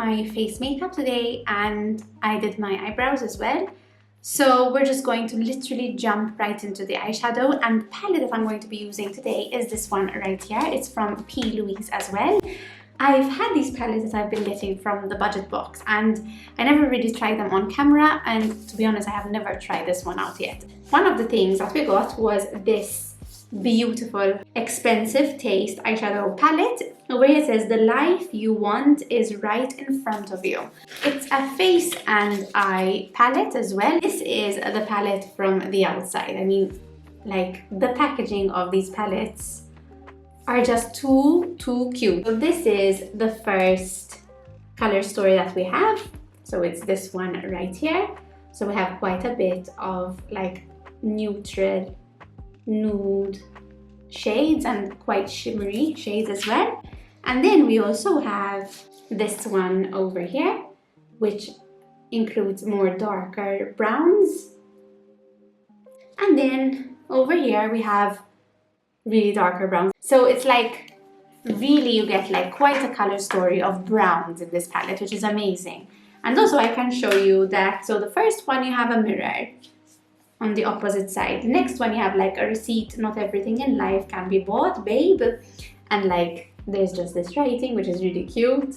my face makeup today and I did my eyebrows as well. So we're just going to literally jump right into the eyeshadow, and the palette that I'm going to be using today is this one right here. It's from PLouise as well. I've had these palettes that I've been getting from the budget box and I never really tried them on camera, and to be honest I have never tried this one out yet. One of the things that we got was this beautiful Expensive Taste eyeshadow palette where it says the life you want is right in front of you. It's a face and eye palette as well. This is the palette from the outside. I mean, like, the packaging of these palettes are just too cute. So this is the first color story that we have. So it's this one right here. So we have quite a bit of like neutral nude shades and quite shimmery shades as well. And then we also have this one over here, which includes more darker browns. And then over here we have really darker browns. So it's like really you get like quite a color story of browns in this palette, which is amazing. And also I can show you that. So the first one, you have a mirror on the opposite side. The next one you have like a receipt, not everything in life can be bought, babe. And like there's just this writing, which is really cute.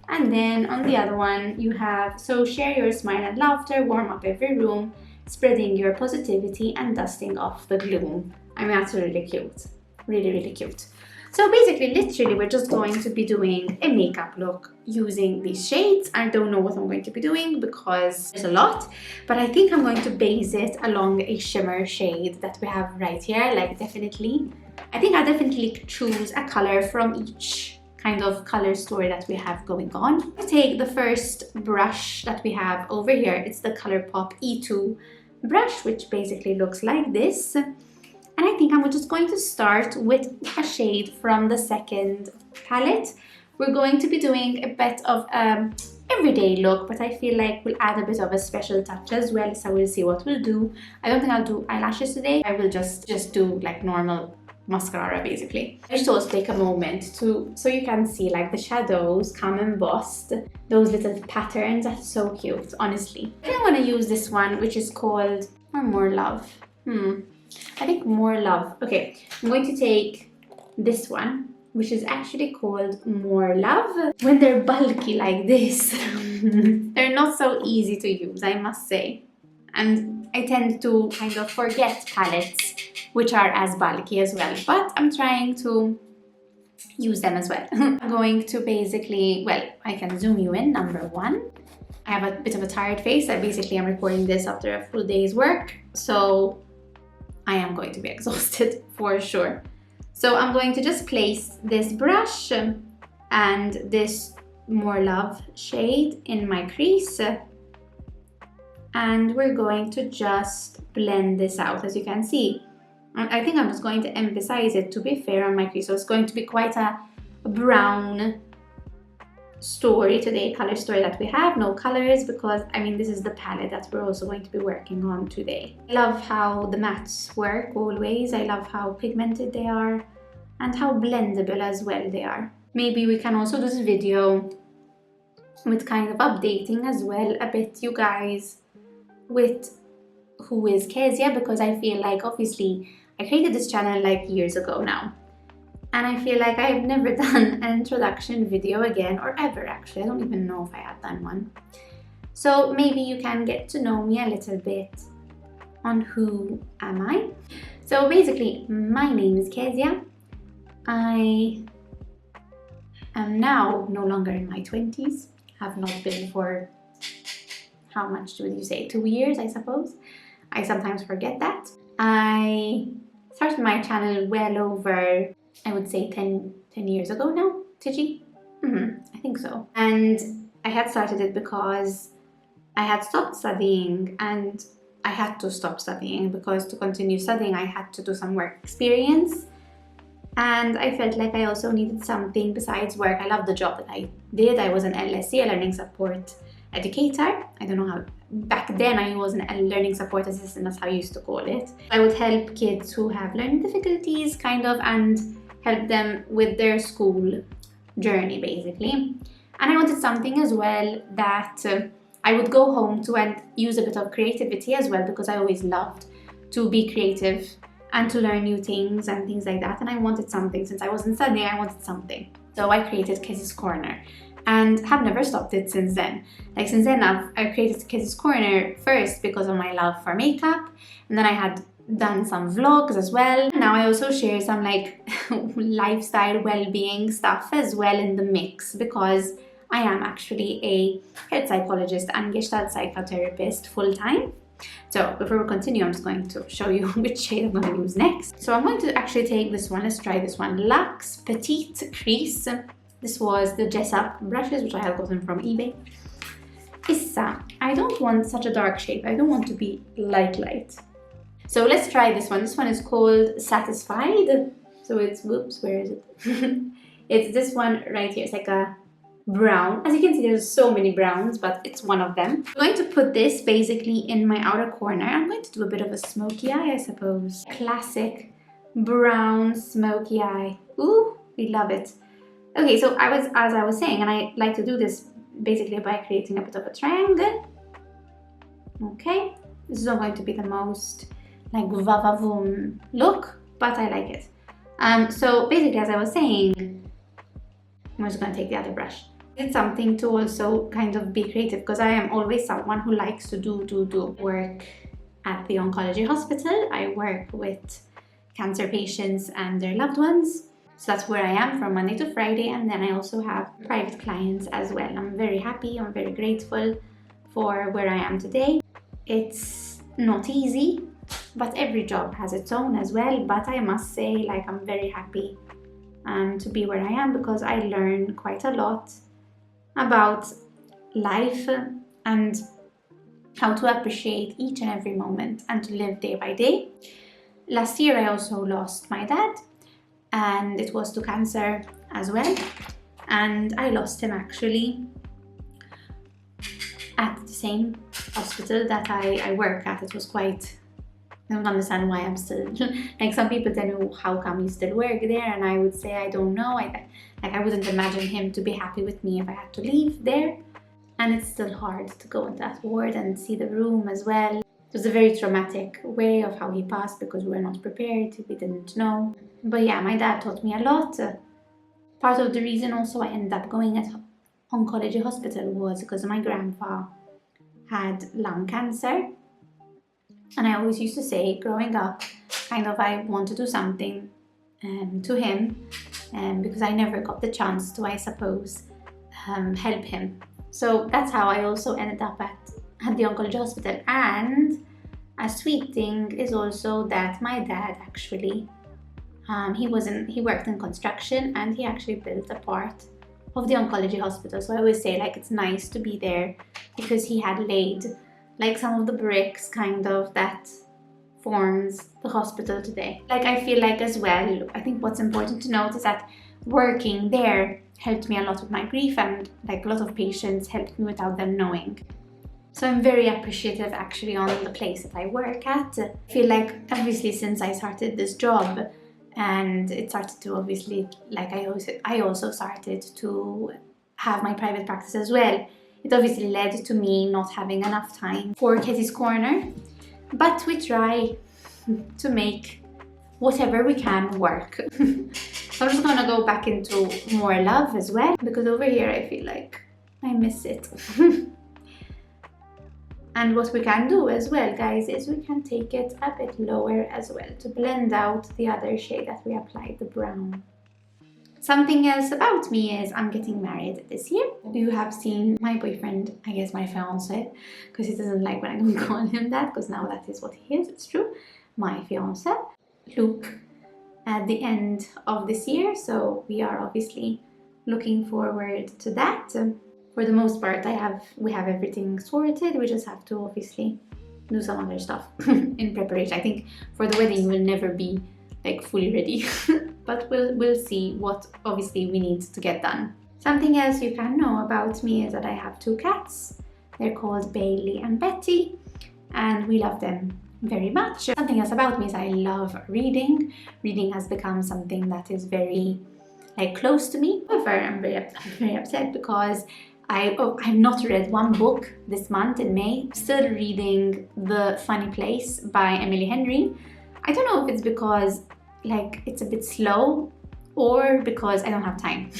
And then on the other one you have, so share your smile and laughter, warm up every room, spreading your positivity and dusting off the gloom. I mean, that's really cute. Really cute. So basically, literally, we're just going to be doing a makeup look using these shades. I don't know what I'm going to be doing because there's a lot, but I think I'm going to base it along a shimmer shade that we have right here. Like, definitely, I think I'll definitely choose a color from each kind of color story that we have going on. I'll take the first brush that we have over here. It's the ColourPop E2 brush, which basically looks like this. And I think I'm just going to start with a shade from the second palette. We're going to be doing a bit of everyday look, but I feel like we'll add a bit of a special touch as well, so we'll see what we'll do. I don't think I'll do eyelashes today. I will just do like normal mascara basically. I just always take a moment so you can see like the shadows come embossed, those little patterns are so cute, honestly. I think I'm going to use this one, which is called More Love. I think More Love. Okay, I'm going to take this one, which is actually called More Love. When they're bulky like this, they're not so easy to use, I must say. And I tend to kind of forget palettes which are as bulky as well, but I'm trying to use them as well. I'm going to basically, well, I can zoom you in, number one. I have a bit of a tired face. I basically am recording this after a full day's work, so I am going to be exhausted for sure. So I'm going to just place this brush and this More Love shade in my crease. And we're going to just blend this out, as you can see. I think I'm just going to emphasize it, to be fair, on my crease. So it's going to be quite a brown story today, color story that we have. No colors, because I mean this is the palette that we're also going to be working on today. I love how the mattes work always. I love how pigmented they are and how blendable as well they are. Maybe we can also do this video with kind of updating as well a bit, you guys, with who is Kezia, because I feel like obviously I created this channel like years ago now. And I feel like I've never done an introduction video again, or ever actually. I don't even know if I have done one. So maybe you can get to know me a little bit on who am I. So basically, my name is Kezia. I am now no longer in my 20s. Have not been for, how much would you say, 2 years, I suppose. I sometimes forget that. I started my channel well over, I would say 10 years ago now, Tiji? I think so. And I had started it because I had stopped studying, and I had to stop studying because to continue studying I had to do some work experience. And I felt like I also needed something besides work. I loved the job that I did. I was an LSE, a learning support educator. I don't know how, back then I was a learning support assistant, that's how I used to call it. I would help kids who have learning difficulties kind of, and help them with their school journey basically. And I wanted something as well that I would go home to and use a bit of creativity as well, because I always loved to be creative and to learn new things and things like that. And I wanted something, since I wasn't studying, I wanted something. So I created KezziesCorner and have never stopped it since then. Like since then I created KezziesCorner first because of my love for makeup, and then I had done some vlogs as well. Now I also share some like lifestyle well-being stuff as well in the mix, because I am actually a head psychologist and gestalt psychotherapist full-time. So before we continue, I'm just going to show you which shade I'm going to use next. So I'm going to actually take this one. Let's try this one. Luxe Petite Crease. This was the Jessup brushes, which I had gotten from eBay. Issa, I don't want such a dark shape. I don't want to be light. So let's try this one. This one is called Satisfied. So it's, whoops, where is it? It's this one right here. It's like a brown. As you can see, there's so many browns, but it's one of them. I'm going to put this basically in my outer corner. I'm going to do a bit of a smoky eye, I suppose. Classic brown smoky eye. Ooh, we love it. Okay, so as I was saying, and I like to do this basically by creating a bit of a triangle. Okay, this is not going to be the most like va-va-voom look, but I like it. So basically, as I was saying, I'm just going to take the other brush. It's something to also kind of be creative, because I am always someone who likes to do work at the oncology hospital. I work with cancer patients and their loved ones. So that's where I am from Monday to Friday, and then I also have private clients as well. I'm very happy, I'm very grateful for where I am today. It's not easy, but every job has its own as well. But I must say, like, I'm very happy to be where I am, because I learn quite a lot about life and how to appreciate each and every moment and to live day by day. Last year I also lost my dad, and it was to cancer as well, and I lost him actually at the same hospital that I work at. It was quite, I don't understand why I'm still like, some people tell me, how come you still work there? And I would say, I don't know. I wouldn't imagine him to be happy with me if I had to leave there. And it's still hard to go into that ward and see the room as well. It was a very traumatic way of how he passed, because we were not prepared, we didn't know. But yeah, my dad taught me a lot. Part of the reason also I ended up going at oncology hospital was because my grandpa had lung cancer. And I always used to say, growing up, kind of, I want to do something to him, because I never got the chance to, I suppose, help him. So that's how I also ended up at the oncology hospital. And a sweet thing is also that my dad actually, he worked in construction, and he actually built a part of the oncology hospital. So I always say, like, it's nice to be there, because he had laid like some of the bricks kind of that forms the hospital today. Like, I feel like as well, I think what's important to note is that working there helped me a lot with my grief, and like a lot of patients helped me without them knowing. So I'm very appreciative actually on the place that I work at. I feel like obviously since I started this job, and it started to obviously, like I also started to have my private practice as well. It obviously led to me not having enough time for KezziesCorner, but we try to make whatever we can work. So I'm just gonna go back into more love as well, because over here I feel like I miss it. And what we can do as well, guys, is we can take it a bit lower as well to blend out the other shade that we applied, the brown. Something else about me is I'm getting married this year. You have seen my boyfriend, I guess my fiance, because he doesn't like when I don't call him that, because now that is what he is, it's true. My fiance, Luke, at the end of this year. So we are obviously looking forward to that. For the most part, we have everything sorted. We just have to obviously do some other stuff in preparation. I think for the wedding we'll never be like fully ready, but we'll see what obviously we need to get done. Something else you can know about me is that I have 2 cats. They're called Bailey and Betty, and we love them very much. Something else about me is I love reading. Reading has become something that is very like close to me. However, I'm very upset because I've not read one book this month in May. I'm still reading The Funny Place by Emily Henry. I don't know if it's because like it's a bit slow or because I don't have time.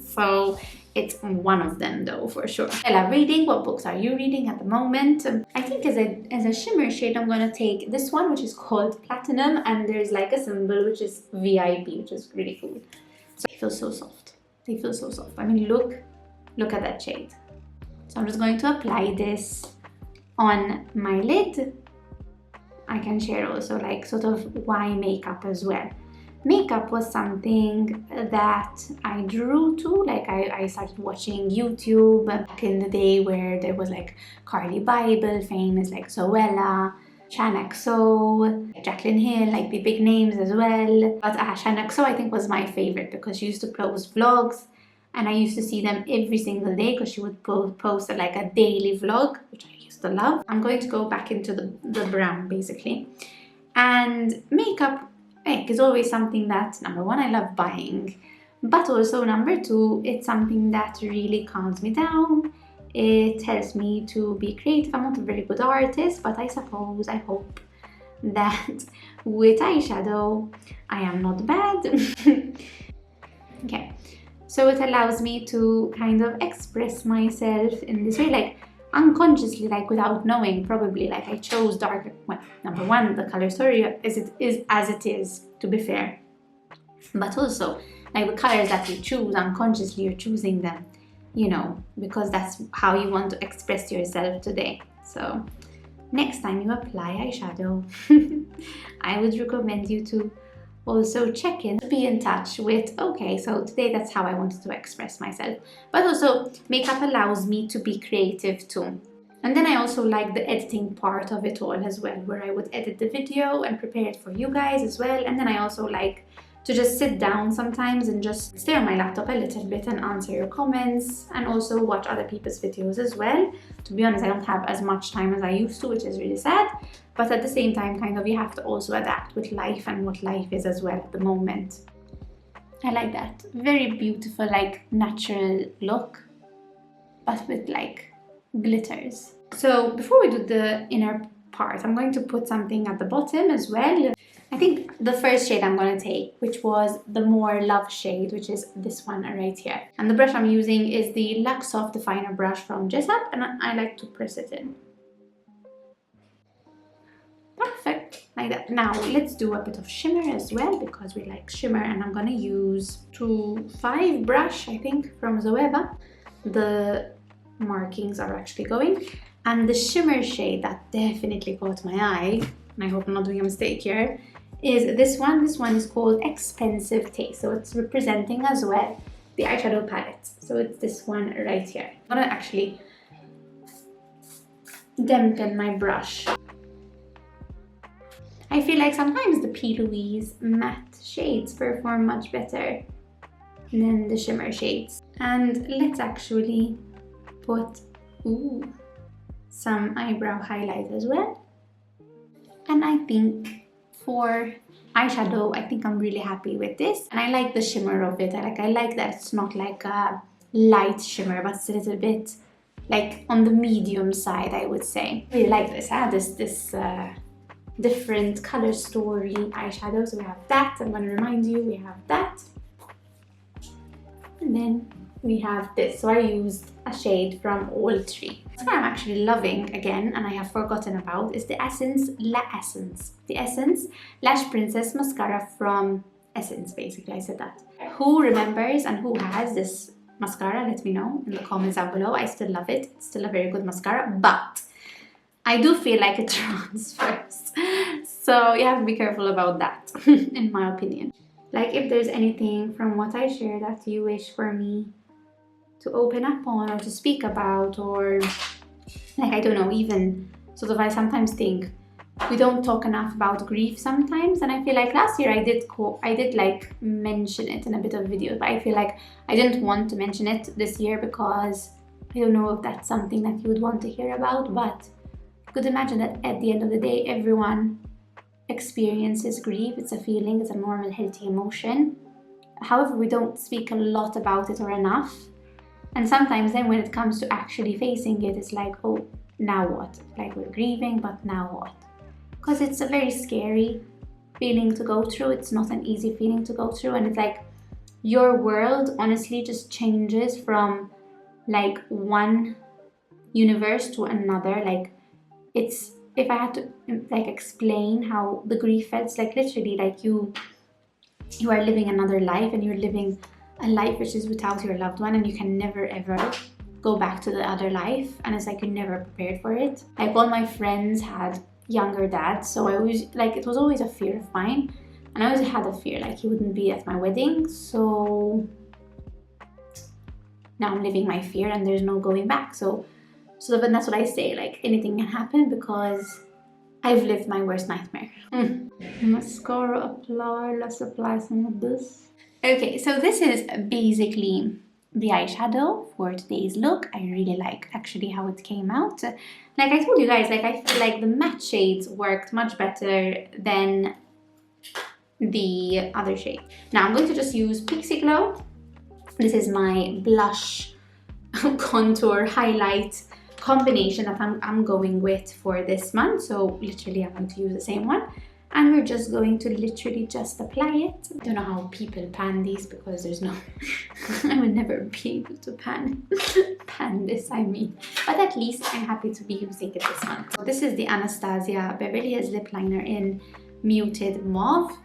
So it's one of them though, for sure. I love reading. What books are you reading at the moment? I think as a shimmer shade, I'm gonna take this one, which is called Platinum, and there's like a symbol which is VIP, which is really cool. So they feel so soft. They feel so soft. I mean, look at that shade. So I'm just going to apply this on my lid. I can share also like sort of why makeup as well. Makeup was something that I drew to, like I started watching YouTube back in the day where there was like Carly Bible, famous like Zoella, XO, Jaclyn Hill, like the big names as well. But XO I think was my favorite because she used to post vlogs and I used to see them every single day because she would post like a daily vlog, which I used to love. I'm going to go back into the brown basically. And makeup is always something that, number one, I love buying, but also number two, it's something that really calms me down. It helps me to be creative. I'm not a very good artist, but I hope that with eyeshadow I am not bad. Okay, so it allows me to kind of express myself in this way, like unconsciously, like without knowing, probably. Like I chose darker, well, number one, the color story as it is, to be fair, but also like the colors that you choose unconsciously, you're choosing them, you know, because that's how you want to express yourself today. So next time you apply eyeshadow, I would recommend you to also check in, be in touch with, okay, so today that's how I wanted to express myself. But also makeup allows me to be creative too. And then I also like the editing part of it all as well, where I would edit the video and prepare it for you guys as well. And then I also like to just sit down sometimes and just stay on my laptop a little bit and answer your comments and also watch other people's videos as well. To be honest, I don't have as much time as I used to, which is really sad. But at the same time, kind of, you have to also adapt with life and what life is as well at the moment. I like that. Very beautiful, like natural look, but with like glitters. So before we do the inner part, I'm going to put something at the bottom as well. I think the first shade I'm going to take, which was the more love shade, which is this one right here. And the brush I'm using is the Luxe Soft Definer brush from Jessup, and I like to press it in. Perfect, like that. Now let's do a bit of shimmer as well, because we like shimmer, and I'm gonna use 2.5 brush, I think, from Zoeva. The markings are actually going, and the shimmer shade that definitely caught my eye, and I hope I'm not doing a mistake here, is this one. This one is called Expensive Taste, so it's representing as well the eyeshadow palette. So it's this one right here. I'm gonna actually dampen my brush. I feel like sometimes the PLouise matte shades perform much better than the shimmer shades. And let's actually put some eyebrow highlight as well. And I think for eyeshadow, I think I'm really happy with this. And I like the shimmer of it. I like that it's not like a light shimmer, but it's a little bit like on the medium side, I would say. I really like this. This different color story eyeshadow. So we have that. I'm going to remind you, we have that. And then we have this. So I used a shade from all three. What I'm actually loving again, and I have forgotten about, is the Essence Lash Princess mascara from Essence. Basically, I said that. Who remembers and who has this mascara? Let me know in the comments down below. I still love it. It's still a very good mascara, but I do feel like it transfers. So you have to be careful about that, in my opinion. Like if there's anything from what I share that you wish for me to open up on or to speak about, or like, I don't know, even sort of, I sometimes think we don't talk enough about grief sometimes, and I feel like last year I did like mention it in a bit of videos, but I feel like I didn't want to mention it this year because I don't know if that's something that you would want to hear about, but I could imagine that at the end of the day, everyone experiences grief. It's a feeling, it's a normal, healthy emotion. However, we don't speak a lot about it or enough. And sometimes then when it comes to actually facing it, it's like, oh, now what? Like, we're grieving, but now what? Because it's a very scary feeling to go through. It's not an easy feeling to go through. And it's like your world honestly just changes from like one universe to another. Like, it's, if I had to like explain how the grief felt, it's like literally like you are living another life, and you're living a life which is without your loved one, and you can never ever go back to the other life, and it's like you're never prepared for it. Like, all my friends had younger dads, so I always, like, it was always a fear of mine, and I always had a fear like he wouldn't be at my wedding. So now I'm living my fear, and there's no going back. So then that's what I say, like, anything can happen because I've lived my worst nightmare. Mascara apply, let's apply some of this. Okay, so this is basically the eyeshadow for today's look. I really like actually how it came out. Like I told you guys, like I feel like the matte shades worked much better than the other shade. Now I'm going to just use Pixie Glow. This is my blush contour highlight combination that I'm going with for this month. So literally I'm going to use the same one, and we're just going to literally just apply it. I don't know how people pan these because there's no I would never be able to pan this, I mean, but at least I'm happy to be using it this month. So this is the Anastasia Beverly Hills lip liner in Muted Mauve,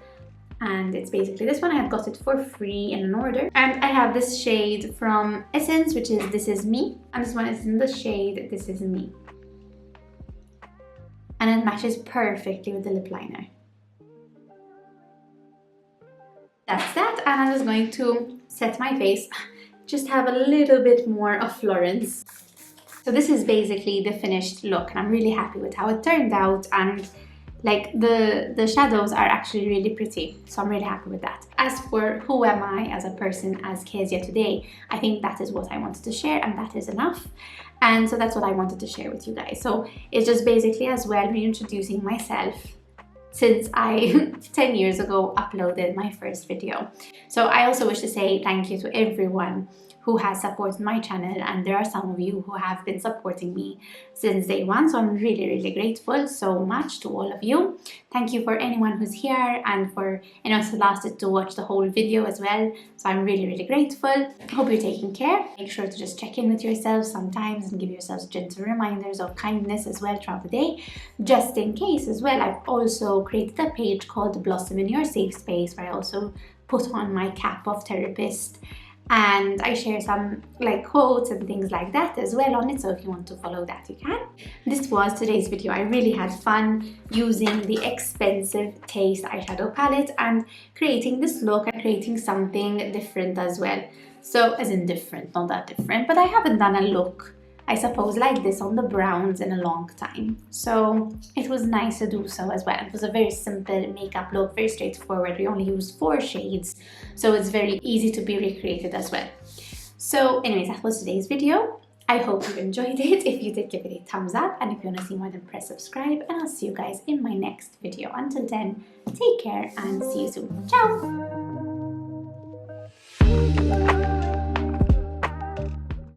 and it's basically this one. I have got it for free in an order, and I have this shade from Essence, which is This Is Me, and this one is in the shade This Is Me, and it matches perfectly with the lip liner. That's that, and I'm just going to set my face, just have a little bit more of Florence. So this is basically the finished look, and I'm really happy with how it turned out, and like the shadows are actually really pretty, so I'm really happy with that. As for who am I as a person, as Kezia today, I think that is what I wanted to share, and that is enough. And so that's what I wanted to share with you guys. So it's just basically as well reintroducing myself since I 10 years ago uploaded my first video. So I also wish to say thank you to everyone who has supported my channel, and there are some of you who have been supporting me since day one, so I'm really grateful so much to all of you. Thank you for anyone who's here, and for anyone who lasted to watch the whole video as well, so I'm really grateful. I hope you're taking care. Make sure to just check in with yourselves sometimes and give yourselves gentle reminders of kindness as well throughout the day, just in case as well. I've also created a page called Blossom in Your Safe Space, where I also put on my cap of therapist, and I share some like quotes and things like that as well on it, so if you want to follow that, you can. This was today's video. I really had fun using the Expensive Taste eyeshadow palette and creating this look and creating something different as well. So, as in different, not that different, but I haven't done a look, I suppose, like this on the browns in a long time. So it was nice to do so as well. It was a very simple makeup look, very straightforward. We only used 4 shades, so it's very easy to be recreated as well. So anyways, that was today's video. I hope you enjoyed it. If you did, give it a thumbs up, and if you want to see more, then press subscribe, and I'll see you guys in my next video. Until then, take care and see you soon. Ciao!